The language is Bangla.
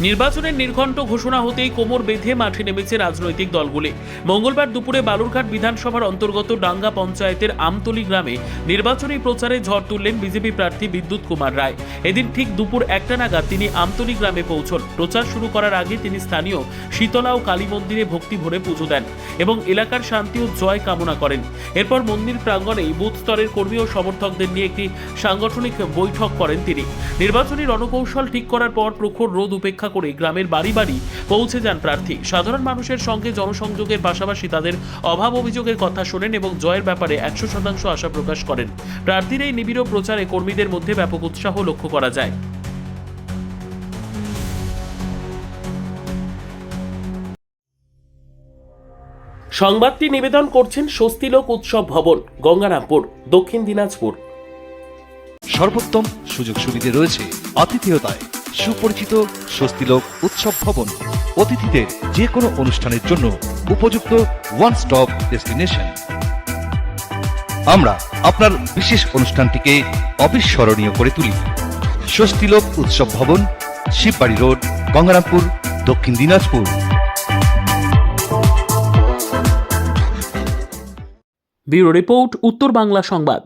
নির্বাচনের নির্ঘণ্ট ঘোষণা হতেই কোমর বেঁধে মাঠে নেমেছে রাজনৈতিক দলগুলি। মঙ্গলবার দুপুরে বালুরঘাট বিধানসভার অন্তর্গত ডাঙ্গা পঞ্চায়েতের আমতলী গ্রামে নির্বাচনী প্রচারে ঝড় তুললেন বিজেপি প্রার্থী বিদ্যুৎ কুমার রায়। এদিন ঠিক দুপুর 1টা নাগাদ তিনি আমতলী গ্রামে পৌঁছন। প্রচার শুরু করার আগে তিনি স্থানীয় শীতলা ও কালী মন্দিরে ভক্তি ভরে পুজো দেন এবং এলাকার শান্তি ও জয় কামনা করেন। এরপর মন্দির প্রাঙ্গণেই বুথ স্তরের কর্মী ও সমর্থকদের নিয়ে একটি সাংগঠনিক বৈঠক করেন তিনি। নির্বাচনী রণকৌশল ঠিক করার পর প্রখর রোদ উপেক্ষা করে গ্রামের বাড়ি বাড়ি পৌঁছে যান প্রার্থী। সাধারণ মানুষের সঙ্গে জনসংযোগের পাশাপাশি তাদের অভাব অভিযোগের কথা শোনেন এবং জয়ের ব্যাপারে 100% আশা প্রকাশ করেন। প্রার্থীর এই নিবিড় প্রচারে কর্মীদের মধ্যে ব্যাপক উৎসাহ লক্ষ্য করা যায়। সংবাদটি নিবেদন করছেন স্বস্তিলোক উৎসব ভবন, গঙ্গারামপুর, দক্ষিণ দিনাজপুর। সর্বোত্তম সুযোগ সুবিধে রয়েছে আতিথেয়তায়। সুপরিচিত স্বস্তিলোক উৎসব ভবন অতিথিদের যে কোনো অনুষ্ঠানের জন্য উপযুক্ত ওয়ান স্টপ ডেস্টিনেশন। আমরা আপনার বিশেষ অনুষ্ঠানটিকে অবিস্মরণীয় করে তুলি। স্বস্তিলোক উৎসব ভবন, শিববাড়ি রোড, গঙ্গারামপুর, দক্ষিণ দিনাজপুর। ব্যুরো রিপোর্ট, উত্তর বাংলা সংবাদ।